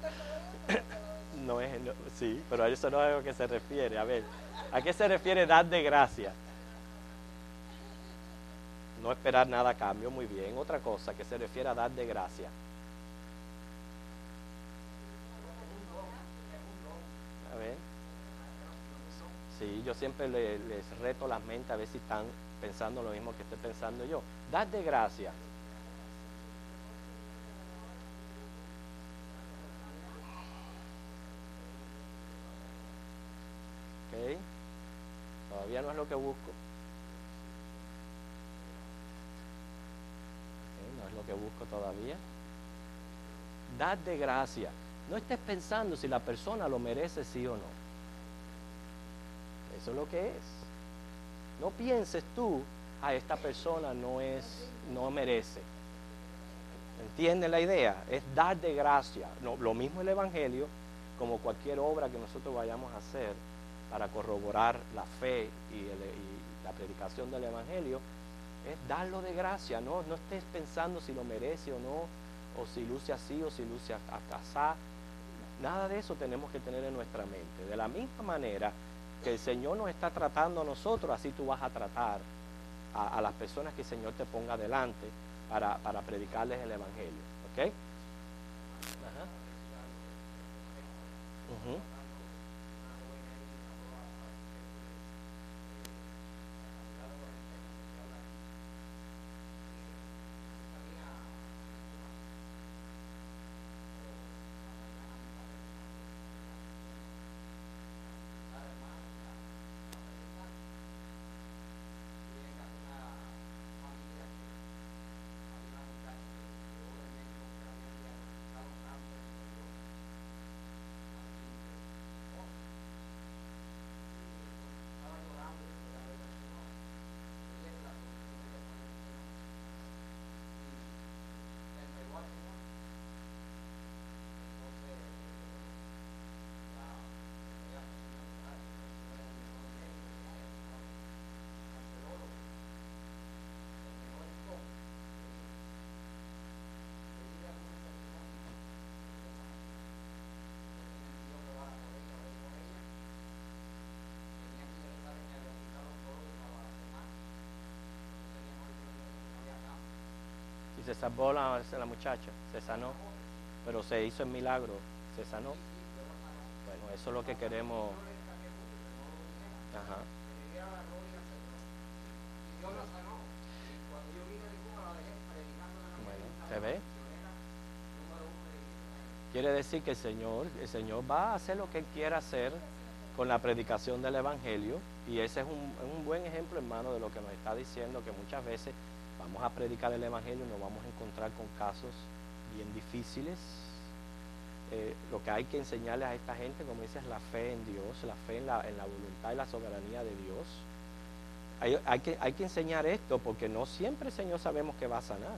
Sí, pero eso no es a lo que se refiere. A ver, ¿a qué se refiere dar de gracia? No esperar nada a cambio, muy bien. Otra cosa que se refiere a dar de gracia. A ver. Sí, yo siempre les reto las mentes a ver si están pensando lo mismo que estoy pensando yo. Dar de gracia. Ok. Todavía no es lo que busco. No es lo que busco todavía. Dar de gracia. No estés pensando si la persona lo merece, sí o no. Eso es lo que es. No pienses tú: esta persona no merece. ¿Entiendes la idea? Es dar de gracia. No, lo mismo el Evangelio, como cualquier obra que nosotros vayamos a hacer para corroborar la fe y la predicación del Evangelio, es darlo de gracia. No estés pensando si lo merece o no, o si luce así o si luce asá. Nada de eso tenemos que tener en nuestra mente. De la misma manera que el Señor nos está tratando a nosotros, así tú vas a tratar a las personas que el Señor te ponga delante para predicarles el Evangelio. ¿Ok? Ajá. Uh-huh. se salvó la muchacha, se sanó, pero se hizo el milagro, se sanó. Bueno, eso es lo que queremos. Ajá. Bueno, ¿te ve? Quiere decir que el Señor va a hacer lo que Él quiera hacer con la predicación del Evangelio, y ese es un buen ejemplo, hermano, de lo que nos está diciendo, que muchas veces vamos a predicar el Evangelio y nos vamos a encontrar con casos bien difíciles. Lo que hay que enseñarles a esta gente, como dices, la fe en Dios, la fe en la voluntad y la soberanía de Dios. Hay que enseñar esto, porque no siempre el Señor sabemos que va a sanar.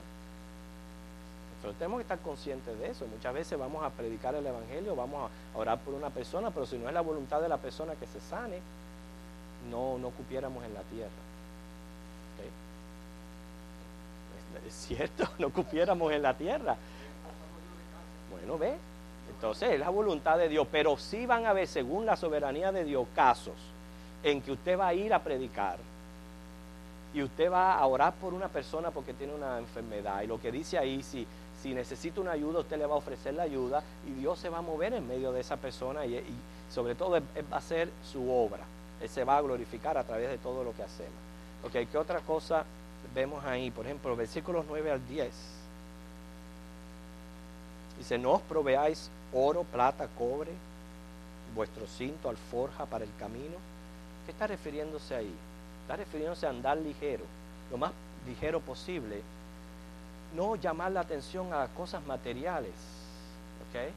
Pero tenemos que estar conscientes de eso. Muchas veces vamos a predicar el Evangelio, vamos a orar por una persona, pero si no es la voluntad de la persona que se sane, no cupiéramos en la tierra. ¿Okay? Es cierto, no cupiéramos en la tierra. Bueno, ve, entonces es la voluntad de Dios, pero sí van a haber, según la soberanía de Dios, casos en que usted va a ir a predicar y usted va a orar por una persona porque tiene una enfermedad, y lo que dice ahí, si necesita una ayuda, usted le va a ofrecer la ayuda, y Dios se va a mover en medio de esa persona, y sobre todo él va a hacer su obra. Él se va a glorificar a través de todo lo que hacemos. Okay, ¿qué otra cosa vemos ahí? Por ejemplo, versículos 9 al 10. Dice: no os proveáis oro, plata, cobre, vuestro cinto, alforja para el camino. ¿Qué está refiriéndose ahí? Está refiriéndose a andar ligero, lo más ligero posible. No llamar la atención a cosas materiales. ¿Okay?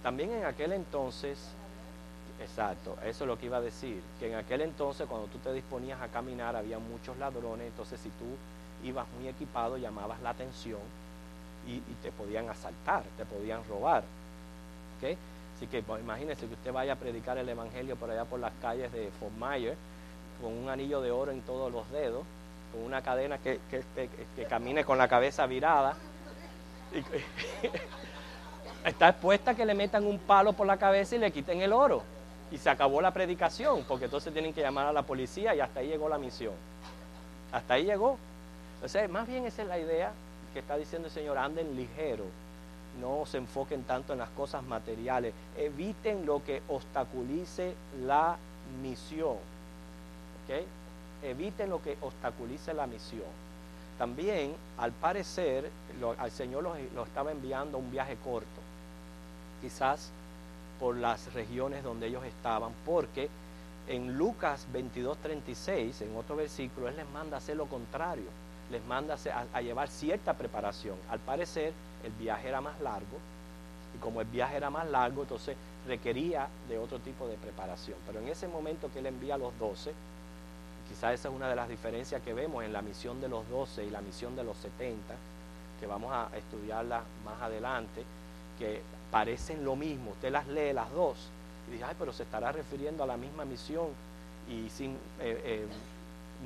También en aquel entonces, exacto, eso es lo que iba a decir, que en aquel entonces, cuando tú te disponías a caminar, había muchos ladrones. Entonces, si tú ibas muy equipado, llamabas la atención y te podían asaltar, te podían robar. ¿Okay? Así que pues, imagínese que usted vaya a predicar el Evangelio por allá por las calles de Fort Myers, con un anillo de oro en todos los dedos, con una cadena que camine con la cabeza virada, está expuesta a que le metan un palo por la cabeza y le quiten el oro, y se acabó la predicación, porque entonces tienen que llamar a la policía, y hasta ahí llegó la misión, hasta ahí llegó. Entonces, más bien esa es la idea que está diciendo el Señor: anden ligero, no se enfoquen tanto en las cosas materiales, eviten lo que obstaculice la misión. ¿Okay? Eviten lo que obstaculice la misión. También, al parecer, al Señor lo estaba enviando a un viaje corto, quizás por las regiones donde ellos estaban, porque en Lucas 22:36, en otro versículo, Él les manda a hacer lo contrario, les manda a llevar cierta preparación. Al parecer, el viaje era más largo, y como el viaje era más largo, entonces requería de otro tipo de preparación. Pero en ese momento que Él envía a los 12, quizás esa es una de las diferencias que vemos en la misión de los 12 y la misión de los 70, que vamos a estudiarla más adelante, que parecen lo mismo. Usted las lee las dos y dice: ay, pero se estará refiriendo a la misma misión, y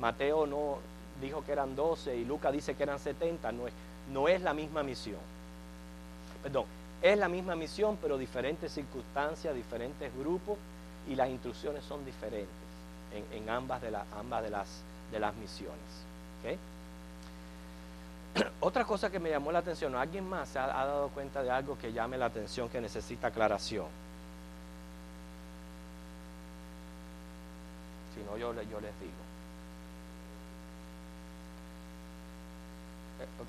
Mateo no dijo que eran 12 y Lucas dice que eran 70. No es la misma misión. Perdón, es la misma misión, pero diferentes circunstancias, diferentes grupos, y las instrucciones son diferentes en ambas de las misiones. ¿Okay? Otra cosa que me llamó la atención: ¿alguien más se ha dado cuenta de algo que llame la atención, que necesita aclaración? Si no, yo les digo.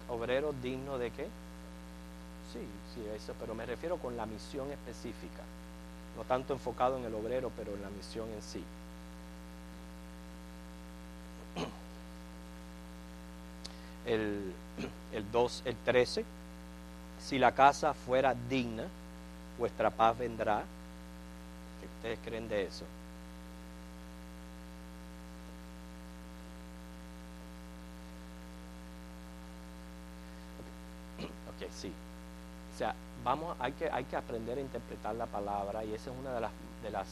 ¿Obrero digno de qué? Sí, eso, pero me refiero con la misión específica, no tanto enfocado en el obrero, pero en la misión en sí. El 13: si la casa fuera digna, vuestra paz vendrá. ¿Qué ustedes creen de eso? Ok, sí. O sea, hay que aprender a interpretar la palabra, y esa es una de las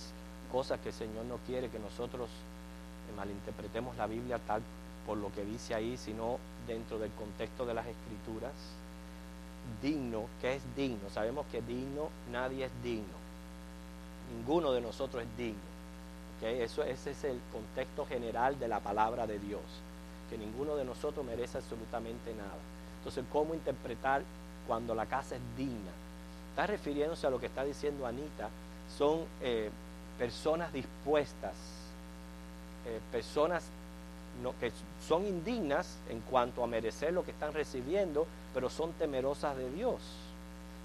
cosas que el Señor no quiere, que nosotros malinterpretemos la Biblia tal por lo que dice ahí, sino dentro del contexto de las Escrituras. Digno, ¿qué es digno? Sabemos que digno, nadie es digno. Ninguno de nosotros es digno. ¿Okay? Ese es el contexto general de la palabra de Dios, que ninguno de nosotros merece absolutamente nada. Entonces, ¿cómo interpretar cuando la casa es digna? Está refiriéndose a lo que está diciendo Anita, son personas dispuestas, personas que son indignas en cuanto a merecer lo que están recibiendo, pero son temerosas de Dios.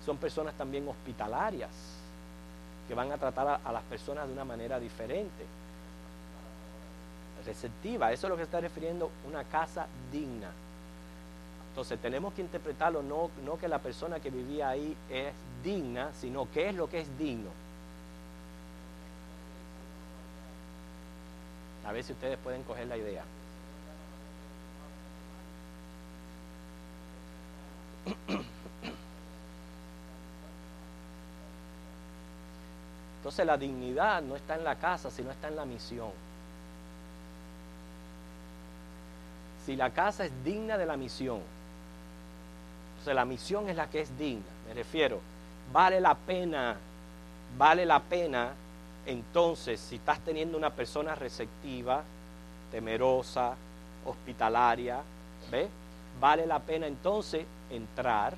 Son personas también hospitalarias, que van a tratar a las personas de una manera diferente, receptiva. Eso es lo que está refiriendo una casa digna. Entonces tenemos que interpretarlo no que la persona que vivía ahí es digna, sino qué es lo que es digno. A ver si ustedes pueden coger la idea. Entonces la dignidad no está en la casa, sino está en la misión. Si la casa es digna de la misión, entonces la misión es la que es digna. Me refiero, vale la pena, entonces, si estás teniendo una persona receptiva, temerosa, hospitalaria, ¿ves? Vale la pena entonces entrar,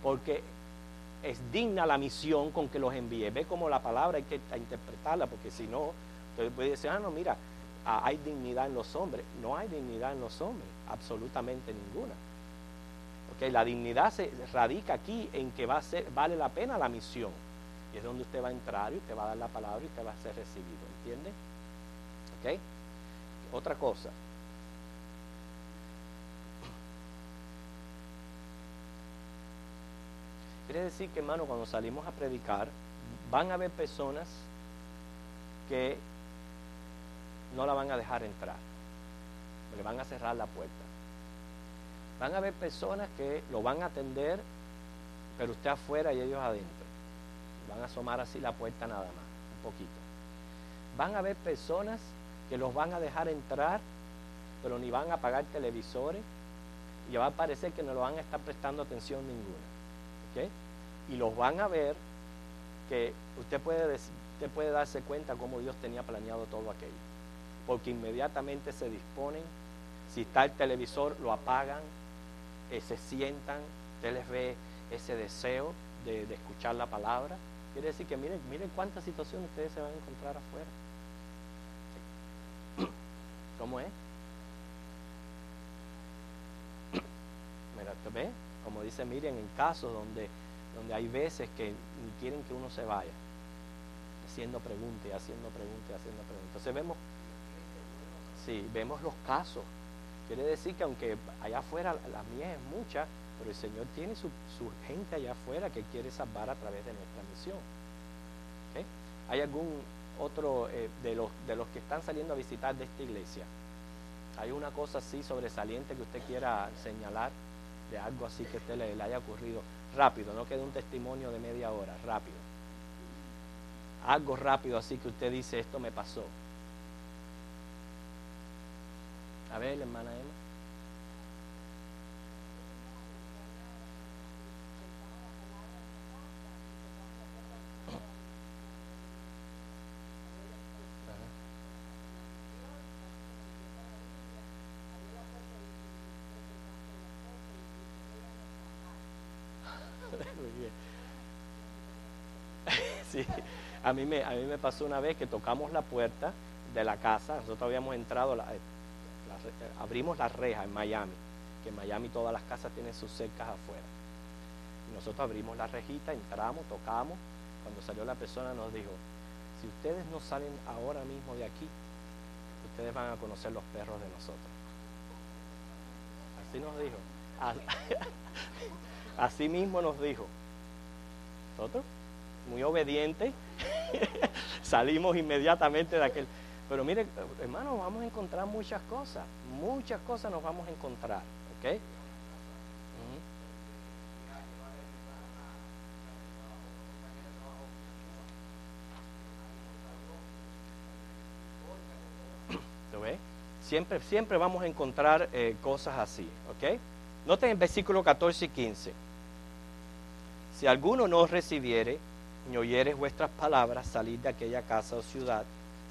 porque es digna la misión con que los envíe. Ve como la palabra hay que interpretarla, porque si no, entonces puede decir, no, mira, hay dignidad en los hombres. No hay dignidad en los hombres, absolutamente ninguna. Okay, la dignidad se radica aquí en que vale la pena la misión. Y es donde usted va a entrar y usted va a dar la palabra y usted va a ser recibido, ¿entiende? ¿Ok? Otra cosa. Quiere decir que, hermano, cuando salimos a predicar, van a haber personas que no la van a dejar entrar, le van a cerrar la puerta. Van a haber personas que lo van a atender, pero usted afuera y ellos adentro. Van a asomar así la puerta nada más, un poquito. Van a haber personas que los van a dejar entrar, pero ni van a apagar televisores, y va a parecer que no lo van a estar prestando atención ninguna. ¿Okay? Y los van a ver que usted puede darse cuenta cómo Dios tenía planeado todo aquello, porque inmediatamente se disponen. Si está el televisor, lo apagan, se sientan, usted les ve ese deseo de escuchar la palabra. Quiere decir que miren cuántas situaciones ustedes se van a encontrar afuera. ¿Cómo es? Mira, ¿te ves? Como dice Miriam, en casos donde hay veces que ni quieren que uno se vaya, haciendo preguntas, haciendo preguntas. Entonces vemos los casos. Quiere decir que aunque allá afuera la mía es mucha, pero el Señor tiene su gente allá afuera que quiere salvar a través de nuestra misión. ¿Okay? ¿Hay algún otro de los que están saliendo a visitar de esta iglesia? ¿Hay una cosa así sobresaliente que usted quiera señalar? De algo así que a usted le haya ocurrido rápido, no quede un testimonio de media hora, rápido. Algo rápido así que usted dice, esto me pasó. A ver, hermana Emma. Muy bien. Sí, a mí me pasó una vez que tocamos la puerta de la casa. Nosotros habíamos entrado, abrimos la reja en Miami, que en Miami todas las casas tienen sus cercas afuera. Y nosotros abrimos la rejita, entramos, tocamos. Cuando salió la persona nos dijo, si ustedes no salen ahora mismo de aquí, ustedes van a conocer los perros de nosotros. Así nos dijo. Así mismo nos dijo. Nosotros, muy obedientes, salimos inmediatamente de aquel. Pero mire, hermano, vamos a encontrar muchas cosas nos vamos a encontrar, ¿ok? ¿Lo ves? Siempre vamos a encontrar cosas así, ¿ok? Noten el versículo 14 y 15. Si alguno no os recibiere, ni oyeres vuestras palabras, salid de aquella casa o ciudad,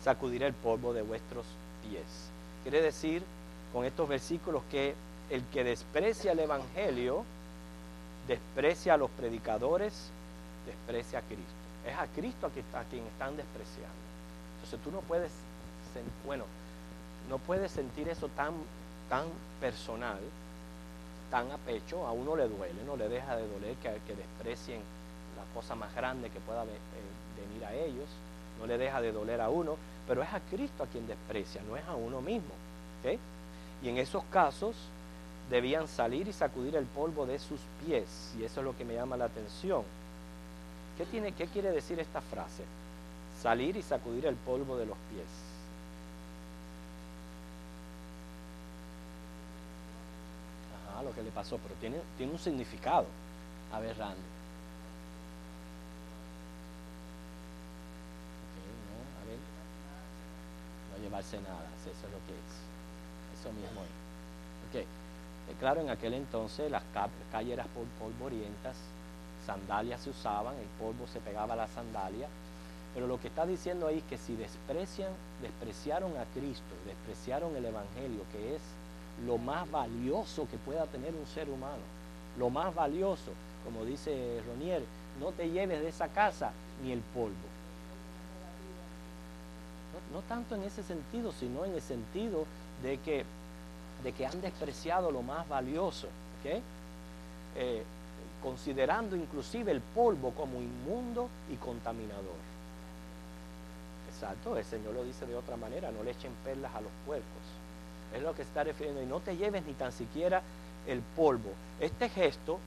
sacudir el polvo de vuestros pies. Quiere decir con estos versículos que el que desprecia el Evangelio, desprecia a los predicadores, desprecia a Cristo. Es a Cristo a quien están despreciando. Entonces tú no puedes, no puedes sentir eso tan personal, tan a pecho. A uno le duele, no le deja de doler que desprecien la cosa más grande que pueda venir a ellos, no le deja de doler a uno, pero es a Cristo a quien desprecia, no es a uno mismo. ¿Okay? Y en esos casos debían salir y sacudir el polvo de sus pies, y eso es lo que me llama la atención. ¿Qué quiere decir esta frase? Salir y sacudir el polvo de los pies. Ajá, lo que le pasó, pero tiene un significado. A ver, Randy. No, a ver. No llevarse nada, eso es lo que es. Eso mismo es. Ok. Claro, en aquel entonces las calles eran polvorientas, sandalias se usaban, el polvo se pegaba a la sandalia, pero lo que está diciendo ahí es que si despreciaron a Cristo, despreciaron el Evangelio, que es lo más valioso que pueda tener un ser humano, lo más valioso, como dice Ronier, no te lleves de esa casa ni el polvo. No tanto en ese sentido, sino en el sentido de que han despreciado lo más valioso, ¿okay? Considerando inclusive el polvo como inmundo y contaminador. Exacto, el Señor lo dice de otra manera, no le echen perlas a los puercos. Es lo que está refiriendo, y no te lleves ni tan siquiera el polvo. Este gesto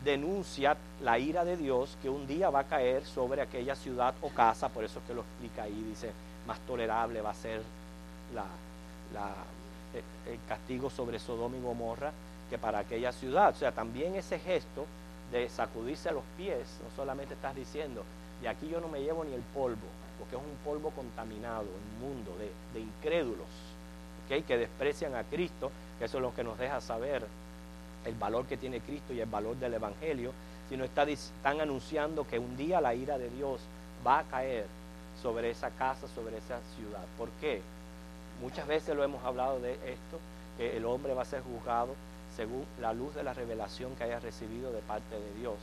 denuncia la ira de Dios que un día va a caer sobre aquella ciudad o casa, por eso es que lo explica ahí, dice, más tolerable va a ser el castigo sobre Sodoma y Gomorra que para aquella ciudad. O sea, también ese gesto de sacudirse a los pies, no solamente estás diciendo, de aquí yo no me llevo ni el polvo, porque es un polvo contaminado, inmundo, de incrédulos, ¿okay? Que desprecian a Cristo, que eso es lo que nos deja saber el valor que tiene Cristo y el valor del Evangelio, sino están anunciando que un día la ira de Dios va a caer sobre esa casa, sobre esa ciudad. ¿Por qué? Muchas veces lo hemos hablado de esto, que el hombre va a ser juzgado según la luz de la revelación que haya recibido de parte de Dios.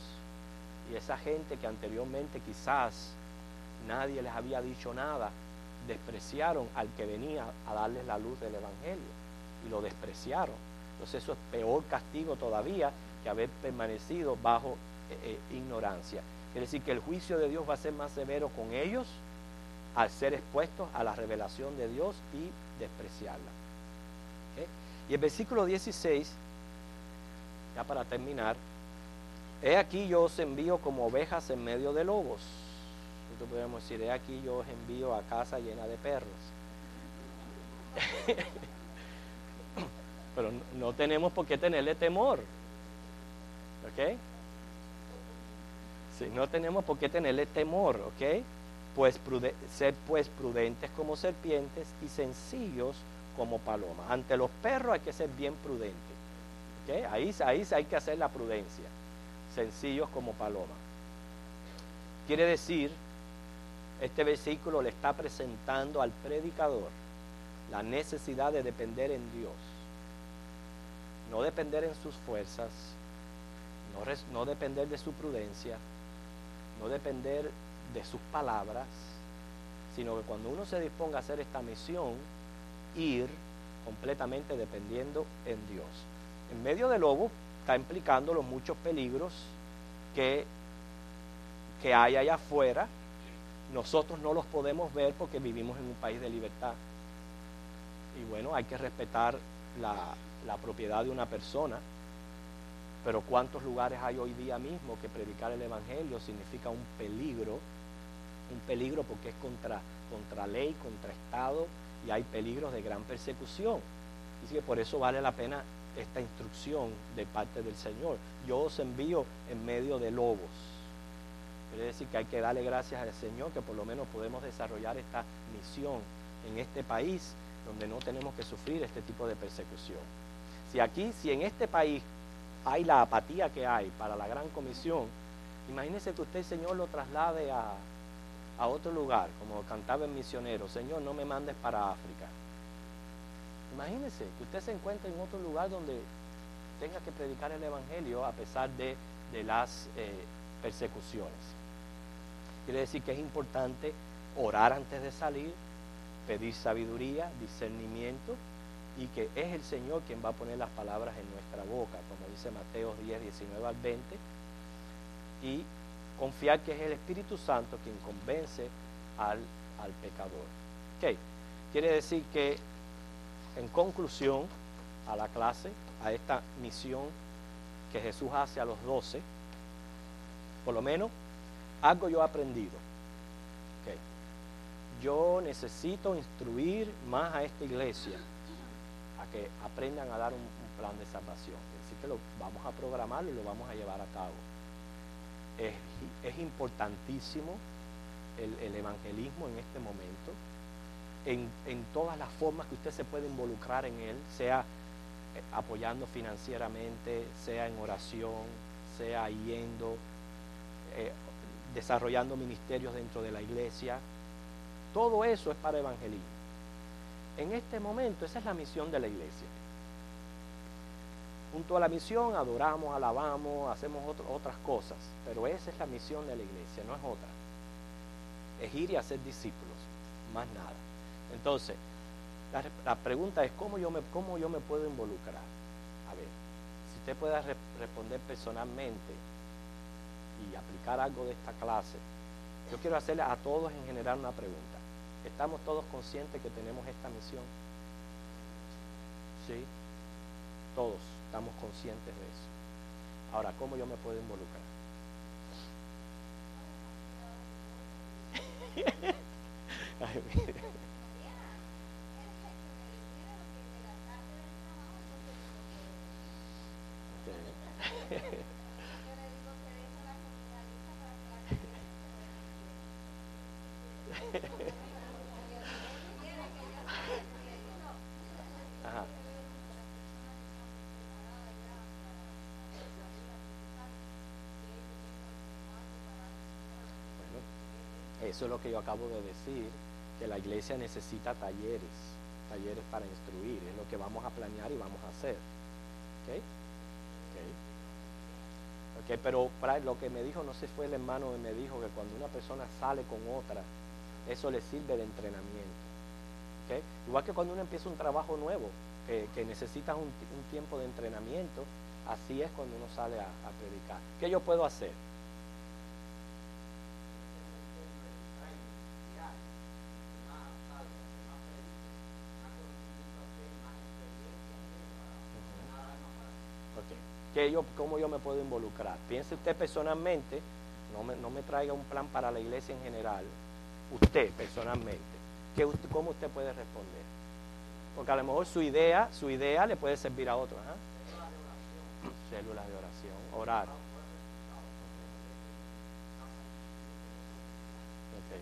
Y esa gente que anteriormente quizás nadie les había dicho nada, despreciaron al que venía a darles la luz del Evangelio y lo despreciaron. Entonces eso es peor castigo todavía que haber permanecido bajo ignorancia. Quiere decir que el juicio de Dios va a ser más severo con ellos al ser expuestos a la revelación de Dios y despreciarla. ¿Okay? Y el versículo 16, ya para terminar, he aquí yo os envío como ovejas en medio de lobos. Nosotros podemos decir, he aquí yo os envío a casa llena de perros. Pero no tenemos por qué tenerle temor. ¿Ok? Sí, no tenemos por qué tenerle temor, ¿ok? Ser pues prudentes como serpientes y sencillos como palomas. Ante los perros hay que ser bien prudentes, ¿okay? Ahí hay que hacer la prudencia. Sencillos como palomas. Quiere decir, este versículo le está presentando al predicador la necesidad de depender en Dios. No depender en sus fuerzas, no depender de su prudencia, no depender de sus palabras, sino que cuando uno se disponga a hacer esta misión, ir completamente dependiendo en Dios. En medio del lobo está implicando los muchos peligros que hay allá afuera. Nosotros no los podemos ver porque vivimos en un país de libertad. Y bueno, hay que respetar la propiedad de una persona. Pero ¿cuántos lugares hay hoy día mismo que predicar el Evangelio significa un peligro? Un peligro porque es contra ley, contra Estado, y hay peligros de gran persecución. Así que por eso vale la pena esta instrucción de parte del Señor. Yo os envío en medio de lobos. Quiere decir que hay que darle gracias al Señor que por lo menos podemos desarrollar esta misión en este país donde no tenemos que sufrir este tipo de persecución. Si en este país hay la apatía que hay para la gran comisión, imagínese que usted, Señor, lo traslade a otro lugar, como cantaba el misionero, Señor, no me mandes para África. Imagínese que usted se encuentre en otro lugar donde tenga que predicar el Evangelio a pesar de las persecuciones. Quiere decir que es importante orar antes de salir, pedir sabiduría, discernimiento, y que es el Señor quien va a poner las palabras en nuestra boca, como dice Mateo 10, 19 al 20, y confiar que es el Espíritu Santo quien convence al pecador. Okay. Quiere decir que, en conclusión a la clase, a esta misión que Jesús hace a los 12, por lo menos algo yo he aprendido. Okay. Yo necesito instruir más a esta iglesia a que aprendan a dar un plan de salvación. Así que lo vamos a programarlo y lo vamos a llevar a cabo. Es importantísimo el evangelismo en este momento, en todas las formas que usted se puede involucrar en él, sea apoyando financieramente, sea en oración, sea yendo, desarrollando ministerios dentro de la iglesia. Todo eso es para evangelismo. En este momento esa es la misión de la iglesia. Junto a la misión adoramos, alabamos, hacemos otras cosas, pero esa es la misión de la iglesia, no es otra. Es ir y hacer discípulos, más nada. Entonces, la pregunta es ¿cómo yo me puedo involucrar? A ver, si usted puede responder personalmente y aplicar algo de esta clase, yo quiero hacerle a todos en general una pregunta. ¿Estamos todos conscientes que tenemos esta misión? ¿Sí? Todos estamos conscientes de eso. Ahora, ¿cómo yo me puedo involucrar? Ay, mire. Okay. Ajá. Bueno, eso es lo que yo acabo de decir, que la iglesia necesita talleres para instruir, es lo que vamos a planear y vamos a hacer. ¿Ok? Okay, pero para lo que me dijo, no sé, fue el hermano que me dijo que cuando una persona sale con otra, eso le sirve de entrenamiento. ¿Okay? Igual que cuando uno empieza un trabajo nuevo, que necesitas un tiempo de entrenamiento, así es cuando uno sale a predicar. ¿Qué yo puedo hacer? ¿Cómo yo me puedo involucrar? Piense usted personalmente, no me traiga un plan para la iglesia en general, usted personalmente, ¿cómo usted puede responder? Porque a lo mejor su idea le puede servir a otros. Células de oración, orar. Okay.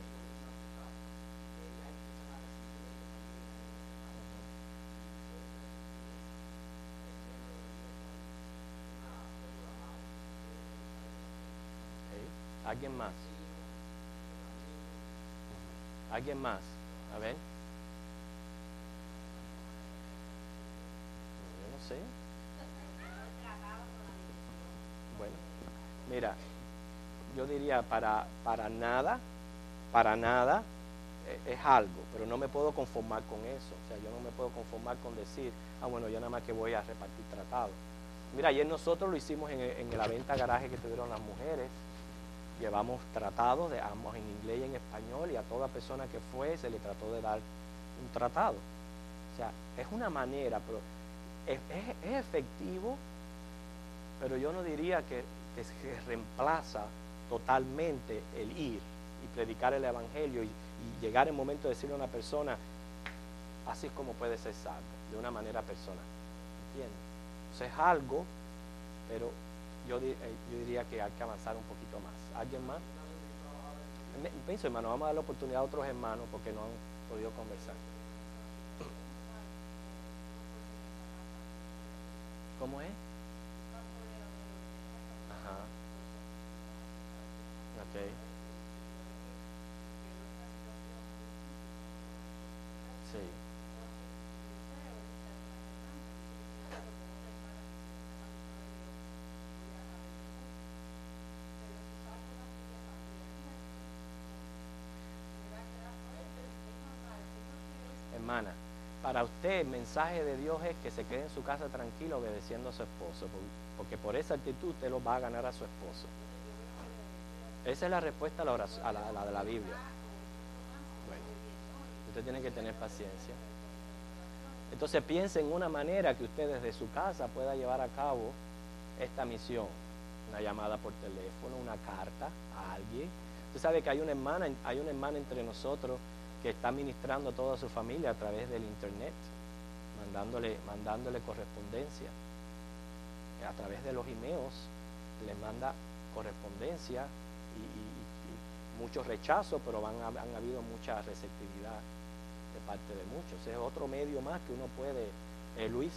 ¿Alguien más? ¿Alguien más? A ver. Yo no sé. Bueno, mira, yo diría para nada es algo, pero no me puedo conformar con eso. O sea, yo no me puedo conformar con decir, bueno, yo nada más que voy a repartir tratados. Mira, ayer nosotros lo hicimos en la venta garaje que tuvieron las mujeres. Llevamos tratados de ambos en inglés y en español, y a toda persona que fue se le trató de dar un tratado. O sea, es una manera, pero es efectivo, pero yo no diría que se reemplaza totalmente el ir y predicar el evangelio y llegar el momento de decirle a una persona, así es como puede ser salvo, de una manera personal. ¿Entiendes? Entonces es algo, pero yo diría que hay que avanzar un poquito más. ¿Alguien más? Pienso, hermano, vamos a dar la oportunidad a otros hermanos porque no han podido conversar. ¿Cómo es? Ajá. Ok. Sí. hermana, para usted el mensaje de Dios es que se quede en su casa tranquilo obedeciendo a su esposo, porque por esa actitud usted lo va a ganar a su esposo. Esa es la respuesta a la oración, a la de la Biblia. Bueno, usted tiene que tener paciencia. Entonces piense en una manera que usted desde su casa pueda llevar a cabo esta misión. Una llamada por teléfono, una carta a alguien. Usted sabe que hay una hermana entre nosotros que está ministrando a toda su familia a través del internet, mandándole correspondencia. A través de los emails les manda correspondencia y muchos rechazos, pero han habido mucha receptividad de parte de muchos. Es otro medio más que uno puede, Luis,